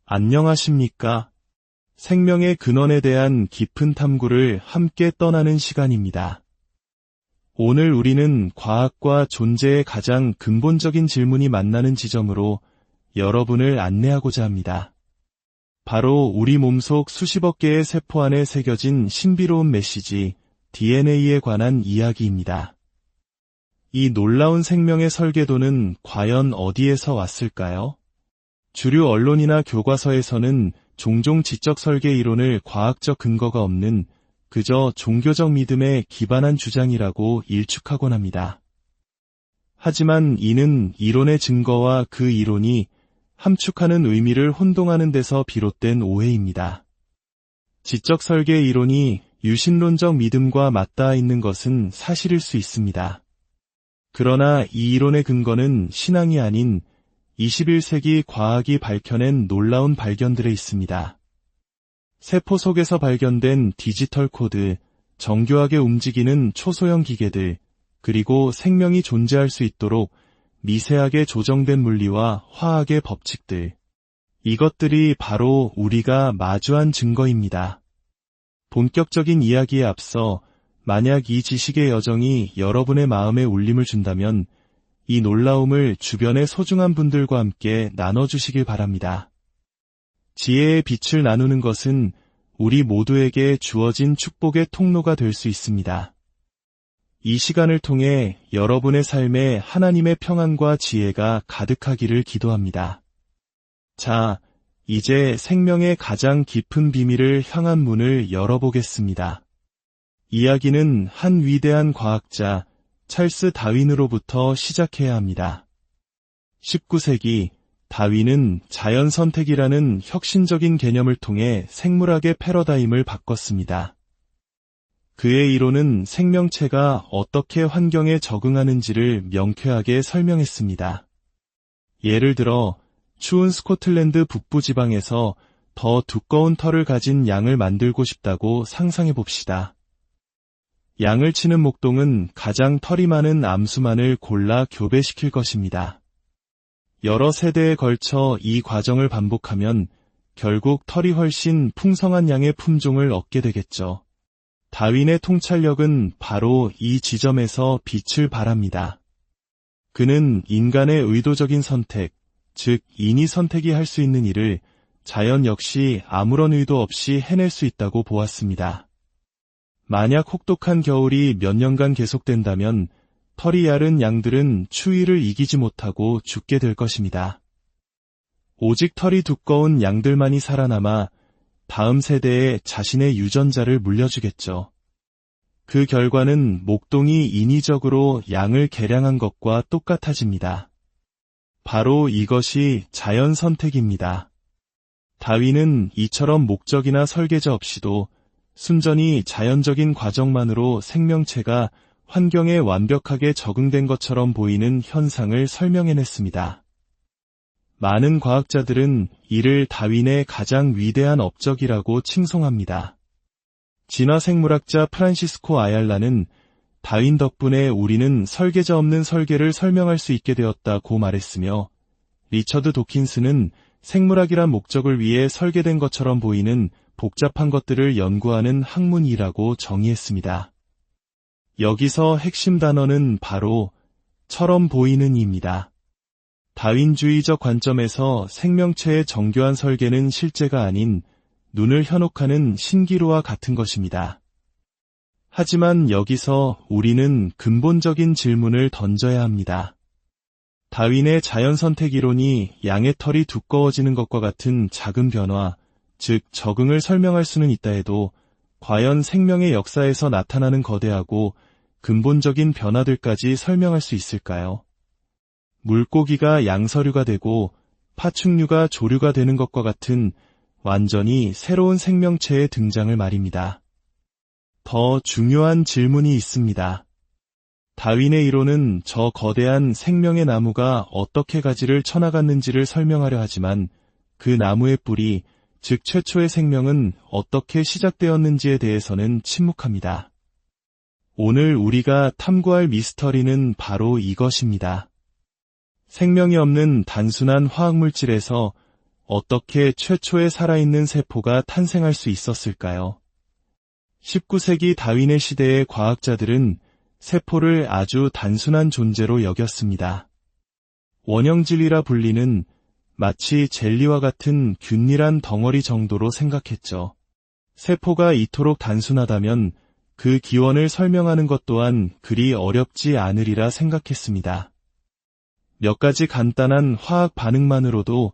안녕하십니까? 생명의 근원에 대한 깊은 탐구를 함께 떠나는 시간입니다. 오늘 우리는 과학과 존재의 가장 근본적인 질문이 만나는 지점으로 여러분을 안내하고자 합니다. 바로 우리 몸속 수십억 개의 세포 안에 새겨진 신비로운 메시지, DNA에 관한 이야기입니다. 이 놀라운 생명의 설계도는 과연 어디에서 왔을까요? 주류 언론이나 교과서에서는 종종 지적 설계 이론을 과학적 근거가 없는 그저 종교적 믿음에 기반한 주장이라고 일축하곤 합니다. 하지만 이는 이론의 증거와 그 이론이 함축하는 의미를 혼동하는 데서 비롯된 오해입니다. 지적 설계 이론이 유신론적 믿음과 맞닿아 있는 것은 사실일 수 있습니다. 그러나 이 이론의 근거는 신앙이 아닌 21세기 과학이 밝혀낸 놀라운 발견들에 있습니다. 세포 속에서 발견된 디지털 코드, 정교하게 움직이는 초소형 기계들, 그리고 생명이 존재할 수 있도록 미세하게 조정된 물리와 화학의 법칙들. 이것들이 바로 우리가 마주한 증거입니다. 본격적인 이야기에 앞서 만약 이 지식의 여정이 여러분의 마음에 울림을 준다면 이 놀라움을 주변의 소중한 분들과 함께 나눠주시길 바랍니다. 지혜의 빛을 나누는 것은 우리 모두에게 주어진 축복의 통로가 될 수 있습니다. 이 시간을 통해 여러분의 삶에 하나님의 평안과 지혜가 가득하기를 기도합니다. 자, 이제 생명의 가장 깊은 비밀을 향한 문을 열어보겠습니다. 이야기는 한 위대한 과학자, 찰스 다윈으로부터 시작해야 합니다. 19세기, 다윈은 자연 선택이라는 혁신적인 개념을 통해 생물학의 패러다임을 바꿨습니다. 그의 이론은 생명체가 어떻게 환경에 적응하는지를 명쾌하게 설명했습니다. 예를 들어, 추운 스코틀랜드 북부 지방에서 더 두꺼운 털을 가진 양을 만들고 싶다고 상상해 봅시다. 양을 치는 목동은 가장 털이 많은 암수만을 골라 교배시킬 것입니다. 여러 세대에 걸쳐 이 과정을 반복하면 결국 털이 훨씬 풍성한 양의 품종을 얻게 되겠죠. 다윈의 통찰력은 바로 이 지점에서 빛을 발합니다. 그는 인간의 의도적인 선택, 즉 인위 선택이 할 수 있는 일을 자연 역시 아무런 의도 없이 해낼 수 있다고 보았습니다. 만약 혹독한 겨울이 몇 년간 계속된다면 털이 얇은 양들은 추위를 이기지 못하고 죽게 될 것입니다. 오직 털이 두꺼운 양들만이 살아남아 다음 세대에 자신의 유전자를 물려주겠죠. 그 결과는 목동이 인위적으로 양을 개량한 것과 똑같아집니다. 바로 이것이 자연 선택입니다. 다윈은 이처럼 목적이나 설계자 없이도 순전히 자연적인 과정만으로 생명체가 환경에 완벽하게 적응된 것처럼 보이는 현상을 설명해냈습니다. 많은 과학자들은 이를 다윈의 가장 위대한 업적이라고 칭송합니다. 진화생물학자 프란시스코 아얄라는 다윈 덕분에 우리는 설계자 없는 설계를 설명할 수 있게 되었다고 말했으며, 리처드 도킨스는 생물학이란 목적을 위해 설계된 것처럼 보이는 복잡한 것들을 연구하는 학문이라고 정의했습니다. 여기서 핵심 단어는 바로 처럼 보이는 입니다. 다윈주의적 관점에서 생명체의 정교한 설계는 실제가 아닌 눈을 현혹하는 신기루와 같은 것입니다. 하지만 여기서 우리는 근본적인 질문을 던져야 합니다. 다윈의 자연선택 이론이 양의 털이 두꺼워지는 것과 같은 작은 변화, 즉 적응을 설명할 수는 있다 해도 과연 생명의 역사에서 나타나는 거대하고 근본적인 변화들까지 설명할 수 있을까요? 물고기가 양서류가 되고 파충류가 조류가 되는 것과 같은 완전히 새로운 생명체의 등장을 말입니다. 더 중요한 질문이 있습니다. 다윈의 이론은 저 거대한 생명의 나무가 어떻게 가지를 쳐나갔는지를 설명하려 하지만 그 나무의 뿌리, 즉 최초의 생명은 어떻게 시작되었는지에 대해서는 침묵합니다. 오늘 우리가 탐구할 미스터리는 바로 이것입니다. 생명이 없는 단순한 화학물질에서 어떻게 최초의 살아있는 세포가 탄생할 수 있었을까요? 19세기 다윈의 시대의 과학자들은 세포를 아주 단순한 존재로 여겼습니다. 원형질이라 불리는 마치 젤리와 같은 균일한 덩어리 정도로 생각했죠. 세포가 이토록 단순하다면 그 기원을 설명하는 것 또한 그리 어렵지 않으리라 생각했습니다. 몇 가지 간단한 화학 반응만으로도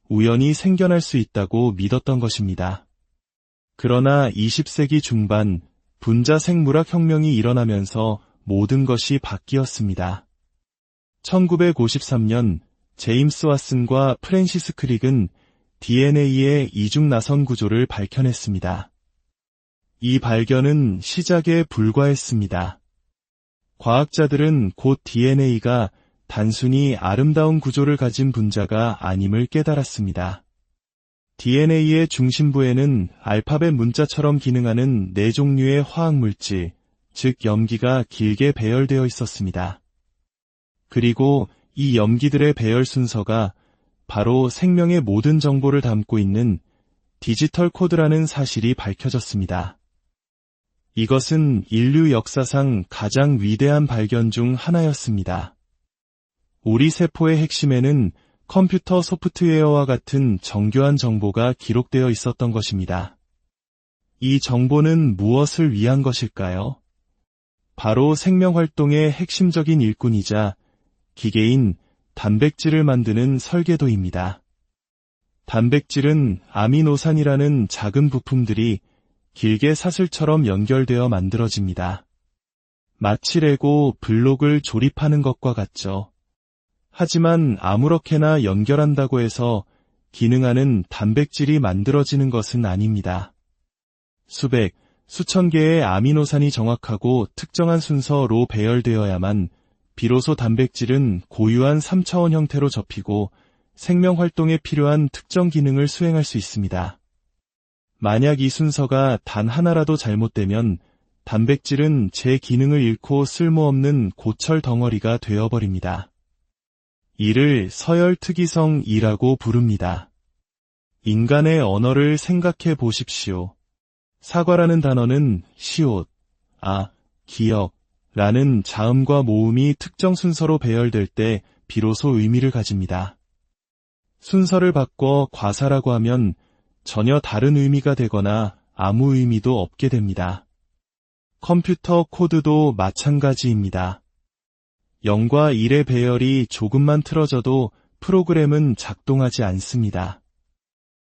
우연히 생겨날 수 있다고 믿었던 것입니다. 그러나 20세기 중반 분자 생물학 혁명이 일어나면서 모든 것이 바뀌었습니다. 1953년 제임스 왓슨과 프랜시스 크릭은 DNA의 이중 나선 구조를 밝혀냈습니다. 이 발견은 시작에 불과했습니다. 과학자들은 곧 DNA가 단순히 아름다운 구조를 가진 분자가 아님을 깨달았습니다. DNA의 중심부에는 알파벳 문자처럼 기능하는 4종류의 화학물질, 즉 염기가 길게 배열되어 있었습니다. 그리고 이 염기들의 배열 순서가 바로 생명의 모든 정보를 담고 있는 디지털 코드라는 사실이 밝혀졌습니다. 이것은 인류 역사상 가장 위대한 발견 중 하나였습니다. 우리 세포의 핵심에는 컴퓨터 소프트웨어와 같은 정교한 정보가 기록되어 있었던 것입니다. 이 정보는 무엇을 위한 것일까요? 바로 생명활동의 핵심적인 일꾼이자 기계인 단백질을 만드는 설계도입니다. 단백질은 아미노산이라는 작은 부품들이 길게 사슬처럼 연결되어 만들어집니다. 마치 레고 블록을 조립하는 것과 같죠. 하지만 아무렇게나 연결한다고 해서 기능하는 단백질이 만들어지는 것은 아닙니다. 수백, 수천 개의 아미노산이 정확하고 특정한 순서로 배열되어야만 비로소 단백질은 고유한 3차원 형태로 접히고 생명 활동에 필요한 특정 기능을 수행할 수 있습니다. 만약 이 순서가 단 하나라도 잘못되면 단백질은 제 기능을 잃고 쓸모없는 고철 덩어리가 되어버립니다. 이를 서열특이성이라고 부릅니다. 인간의 언어를 생각해 보십시오. 사과라는 단어는 시옷, 기억, 라는 자음과 모음이 특정 순서로 배열될 때 비로소 의미를 가집니다. 순서를 바꿔 과사라고 하면 전혀 다른 의미가 되거나 아무 의미도 없게 됩니다. 컴퓨터 코드도 마찬가지입니다. 0과 1의 배열이 조금만 틀어져도 프로그램은 작동하지 않습니다.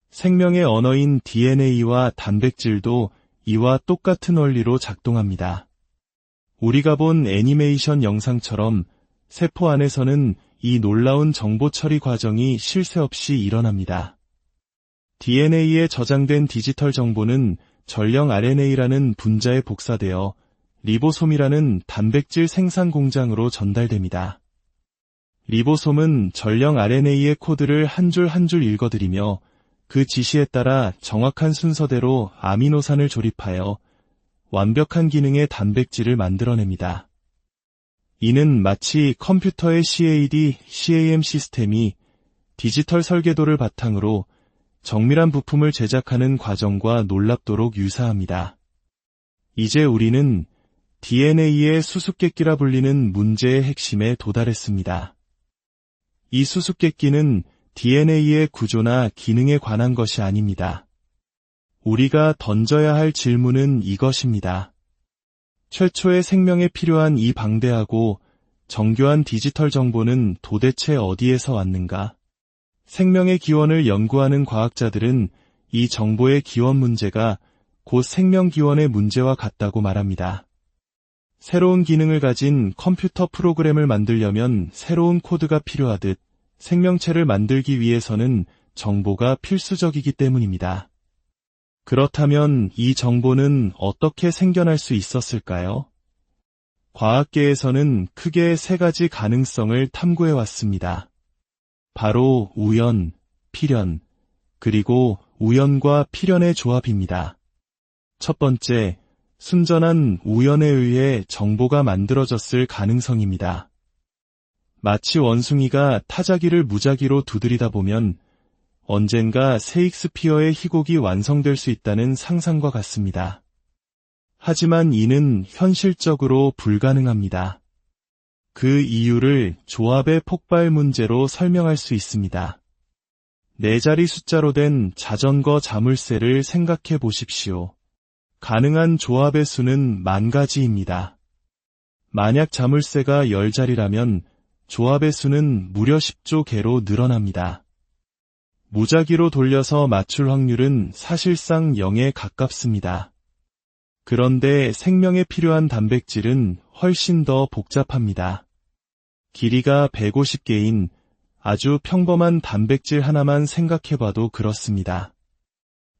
생명의 언어인 DNA와 단백질도 이와 똑같은 원리로 작동합니다. 우리가 본 애니메이션 영상처럼 세포 안에서는 이 놀라운 정보 처리 과정이 쉴 새 없이 일어납니다. DNA에 저장된 디지털 정보는 전령 RNA라는 분자에 복사되어 리보솜이라는 단백질 생산 공장으로 전달됩니다. 리보솜은 전령 RNA의 코드를 한 줄 한 줄 읽어들이며 그 지시에 따라 정확한 순서대로 아미노산을 조립하여 완벽한 기능의 단백질을 만들어냅니다. 이는 마치 컴퓨터의 CAD, CAM 시스템이 디지털 설계도를 바탕으로 정밀한 부품을 제작하는 과정과 놀랍도록 유사합니다. 이제 우리는 DNA의 수수께끼라 불리는 문제의 핵심에 도달했습니다. 이 수수께끼는 DNA의 구조나 기능에 관한 것이 아닙니다. 우리가 던져야 할 질문은 이것입니다. 최초의 생명에 필요한 이 방대하고 정교한 디지털 정보는 도대체 어디에서 왔는가? 생명의 기원을 연구하는 과학자들은 이 정보의 기원 문제가 곧 생명 기원의 문제와 같다고 말합니다. 새로운 기능을 가진 컴퓨터 프로그램을 만들려면 새로운 코드가 필요하듯 생명체를 만들기 위해서는 정보가 필수적이기 때문입니다. 그렇다면 이 정보는 어떻게 생겨날 수 있었을까요? 과학계에서는 크게 3가지 가능성을 탐구해 왔습니다. 바로 우연, 필연, 그리고 우연과 필연의 조합입니다. 첫 번째, 순전한 우연에 의해 정보가 만들어졌을 가능성입니다. 마치 원숭이가 타자기를 무작위로 두드리다 보면 언젠가 세익스피어의 희곡이 완성될 수 있다는 상상과 같습니다. 하지만 이는 현실적으로 불가능합니다. 그 이유를 조합의 폭발 문제로 설명할 수 있습니다. 4자리 숫자로 된 자전거 자물쇠를 생각해 보십시오. 가능한 조합의 수는 10,000가지입니다. 만약 자물쇠가 10자리라면 조합의 수는 무려 10조 개로 늘어납니다. 무작위로 돌려서 맞출 확률은 사실상 0에 가깝습니다. 그런데 생명에 필요한 단백질은 훨씬 더 복잡합니다. 길이가 150개인 아주 평범한 단백질 하나만 생각해봐도 그렇습니다.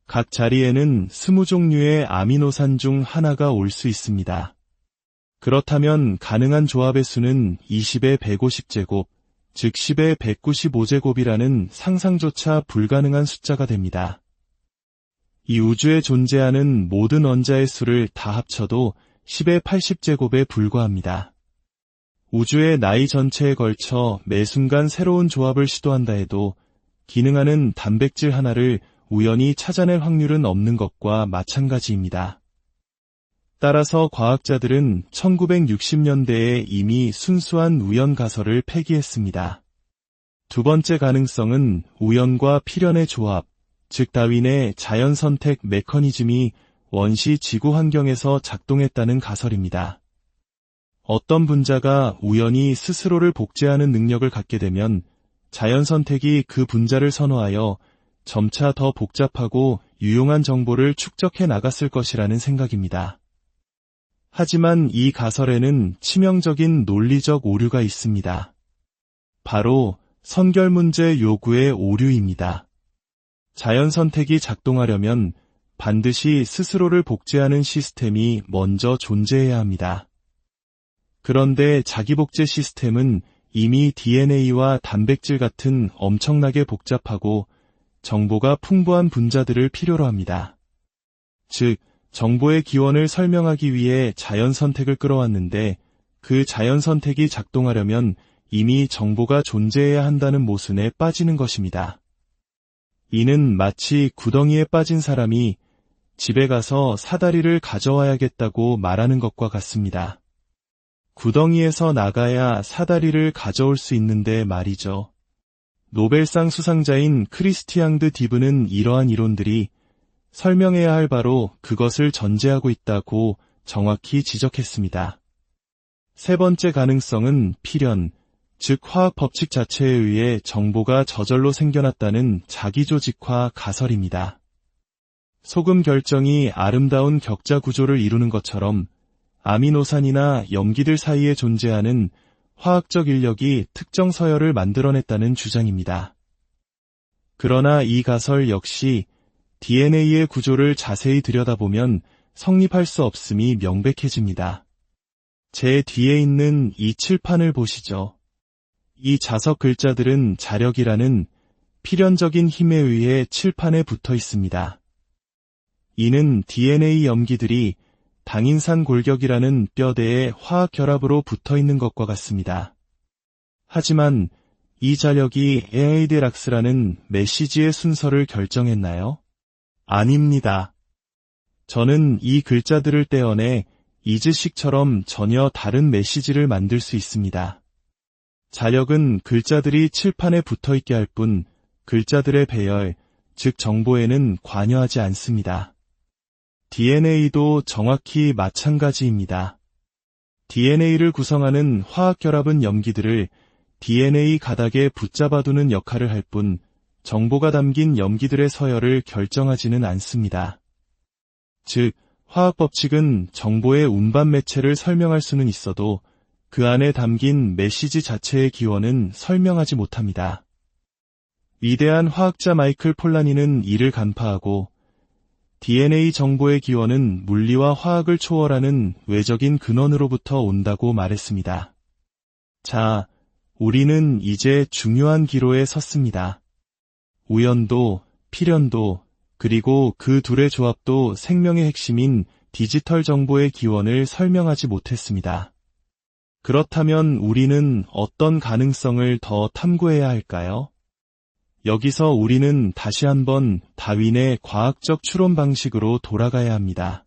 각 자리에는 20종류의 아미노산 중 하나가 올 수 있습니다. 그렇다면 가능한 조합의 수는 20의 150제곱, 즉 10의 195제곱이라는 상상조차 불가능한 숫자가 됩니다. 이 우주에 존재하는 모든 원자의 수를 다 합쳐도 10의 80제곱에 불과합니다. 우주의 나이 전체에 걸쳐 매 순간 새로운 조합을 시도한다 해도 기능하는 단백질 하나를 우연히 찾아낼 확률은 없는 것과 마찬가지입니다. 따라서 과학자들은 1960년대에 이미 순수한 우연 가설을 폐기했습니다. 두 번째 가능성은 우연과 필연의 조합, 즉 다윈의 자연선택 메커니즘이 원시 지구 환경에서 작동했다는 가설입니다. 어떤 분자가 우연히 스스로를 복제하는 능력을 갖게 되면 자연선택이 그 분자를 선호하여 점차 더 복잡하고 유용한 정보를 축적해 나갔을 것이라는 생각입니다. 하지만 이 가설에는 치명적인 논리적 오류가 있습니다. 바로 선결문제 요구의 오류입니다. 자연선택이 작동하려면 반드시 스스로를 복제하는 시스템이 먼저 존재해야 합니다. 그런데 자기복제 시스템은 이미 DNA와 단백질 같은 엄청나게 복잡하고 정보가 풍부한 분자들을 필요로 합니다. 즉, 정보의 기원을 설명하기 위해 자연선택을 끌어왔는데 그 자연선택이 작동하려면 이미 정보가 존재해야 한다는 모순에 빠지는 것입니다. 이는 마치 구덩이에 빠진 사람이 집에 가서 사다리를 가져와야겠다고 말하는 것과 같습니다. 구덩이에서 나가야 사다리를 가져올 수 있는데 말이죠. 노벨상 수상자인 크리스티앙드 디브는 이러한 이론들이 설명해야 할 바로 그것을 전제하고 있다고 정확히 지적했습니다. 세 번째 가능성은 필연, 즉 화학 법칙 자체에 의해 정보가 저절로 생겨났다는 자기조직화 가설입니다. 소금 결정이 아름다운 격자 구조를 이루는 것처럼 아미노산이나 염기들 사이에 존재하는 화학적 인력이 특정 서열을 만들어냈다는 주장입니다. 그러나 이 가설 역시 DNA의 구조를 자세히 들여다보면 성립할 수 없음이 명백해집니다. 제 뒤에 있는 이 칠판을 보시죠. 이 자석 글자들은 자력이라는 필연적인 힘에 의해 칠판에 붙어 있습니다. 이는 DNA 염기들이 당인산 골격이라는 뼈대의 화학 결합으로 붙어 있는 것과 같습니다. 하지만 이 자력이 에이드락스라는 메시지의 순서를 결정했나요? 아닙니다. 저는 이 글자들을 떼어내 이즈식처럼 전혀 다른 메시지를 만들 수 있습니다. 자력은 글자들이 칠판에 붙어 있게 할 뿐 글자들의 배열, 즉 정보에는 관여하지 않습니다. DNA도 정확히 마찬가지입니다. DNA를 구성하는 화학 결합은 염기들을 DNA 가닥에 붙잡아두는 역할을 할 뿐 정보가 담긴 염기들의 서열을 결정하지는 않습니다. 즉, 화학 법칙은 정보의 운반 매체를 설명할 수는 있어도 그 안에 담긴 메시지 자체의 기원은 설명하지 못합니다. 위대한 화학자 마이클 폴라니는 이를 간파하고 DNA 정보의 기원은 물리와 화학을 초월하는 외적인 근원으로부터 온다고 말했습니다. 자, 우리는 이제 중요한 기로에 섰습니다. 우연도, 필연도, 그리고 그 둘의 조합도 생명의 핵심인 디지털 정보의 기원을 설명하지 못했습니다. 그렇다면 우리는 어떤 가능성을 더 탐구해야 할까요? 여기서 우리는 다시 한번 다윈의 과학적 추론 방식으로 돌아가야 합니다.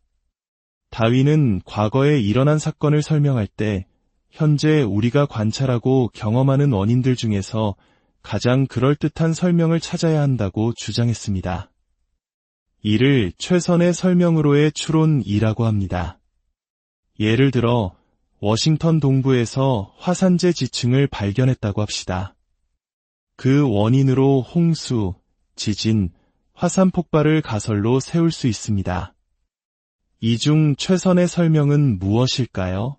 다윈은 과거에 일어난 사건을 설명할 때 현재 우리가 관찰하고 경험하는 원인들 중에서 가장 그럴듯한 설명을 찾아야 한다고 주장했습니다. 이를 최선의 설명으로의 추론이라고 합니다. 예를 들어 워싱턴 동부에서 화산재 지층을 발견했다고 합시다. 그 원인으로 홍수, 지진, 화산 폭발을 가설로 세울 수 있습니다. 이 중 최선의 설명은 무엇일까요?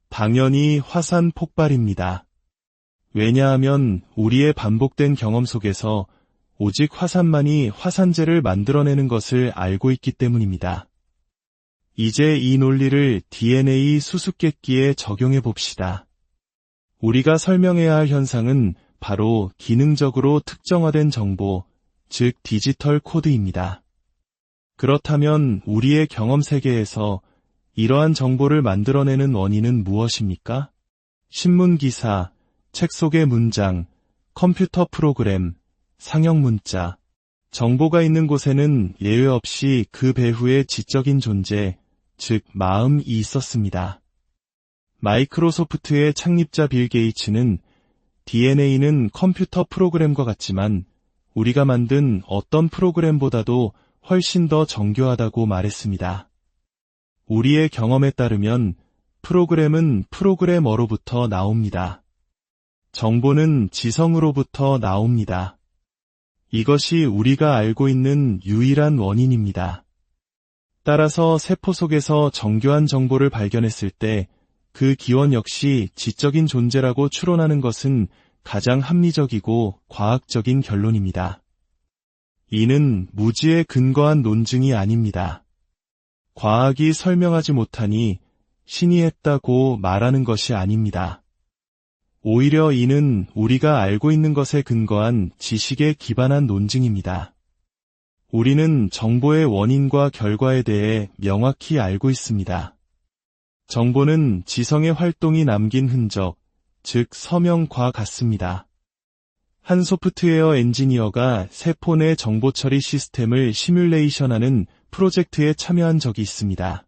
당연히 화산 폭발입니다. 왜냐하면 우리의 반복된 경험 속에서 오직 화산만이 화산재를 만들어내는 것을 알고 있기 때문입니다. 이제 이 논리를 DNA 수수께끼에 적용해 봅시다. 우리가 설명해야 할 현상은 바로 기능적으로 특정화된 정보, 즉 디지털 코드입니다. 그렇다면 우리의 경험 세계에서 이러한 정보를 만들어내는 원인은 무엇입니까? 신문 기사, 책 속의 문장, 컴퓨터 프로그램, 상형 문자. 정보가 있는 곳에는 예외 없이 그 배후의 지적인 존재, 즉 마음이 있었습니다. 마이크로소프트의 창립자 빌 게이츠는 DNA는 컴퓨터 프로그램과 같지만 우리가 만든 어떤 프로그램보다도 훨씬 더 정교하다고 말했습니다. 우리의 경험에 따르면 프로그램은 프로그래머로부터 나옵니다. 정보는 지성으로부터 나옵니다. 이것이 우리가 알고 있는 유일한 원인입니다. 따라서 세포 속에서 정교한 정보를 발견했을 때 그 기원 역시 지적인 존재라고 추론하는 것은 가장 합리적이고 과학적인 결론입니다. 이는 무지에 근거한 논증이 아닙니다. 과학이 설명하지 못하니 신이 했다고 말하는 것이 아닙니다. 오히려 이는 우리가 알고 있는 것에 근거한 지식에 기반한 논증입니다. 우리는 정보의 원인과 결과에 대해 명확히 알고 있습니다. 정보는 지성의 활동이 남긴 흔적, 즉 서명과 같습니다. 한 소프트웨어 엔지니어가 세포 내 정보 처리 시스템을 시뮬레이션하는 프로젝트에 참여한 적이 있습니다.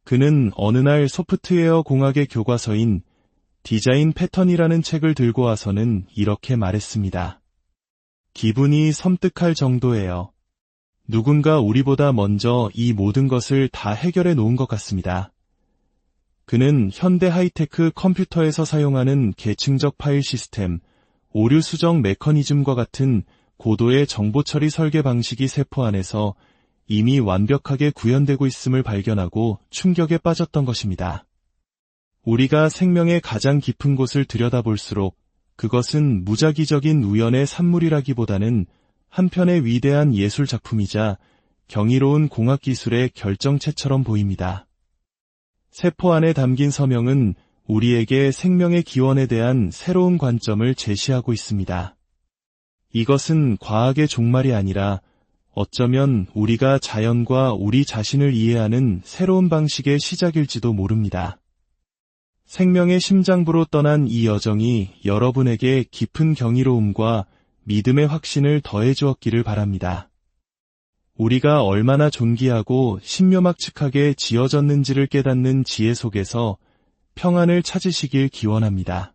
그는 어느 날 소프트웨어 공학의 교과서인 디자인 패턴이라는 책을 들고 와서는 이렇게 말했습니다. 기분이 섬뜩할 정도예요. 누군가 우리보다 먼저 이 모든 것을 다 해결해 놓은 것 같습니다. 그는 현대 하이테크 컴퓨터에서 사용하는 계층적 파일 시스템, 오류 수정 메커니즘과 같은 고도의 정보 처리 설계 방식이 세포 안에서 이미 완벽하게 구현되고 있음을 발견하고 충격에 빠졌던 것입니다. 우리가 생명의 가장 깊은 곳을 들여다볼수록 그것은 무작위적인 우연의 산물이라기보다는 한편의 위대한 예술 작품이자 경이로운 공학기술의 결정체처럼 보입니다. 세포 안에 담긴 서명은 우리에게 생명의 기원에 대한 새로운 관점을 제시하고 있습니다. 이것은 과학의 종말이 아니라 어쩌면 우리가 자연과 우리 자신을 이해하는 새로운 방식의 시작일지도 모릅니다. 생명의 심장부로 떠난 이 여정이 여러분에게 깊은 경이로움과 믿음의 확신을 더해 주었기를 바랍니다. 우리가 얼마나 존귀하고 신묘막측하게 지어졌는지를 깨닫는 지혜 속에서 평안을 찾으시길 기원합니다.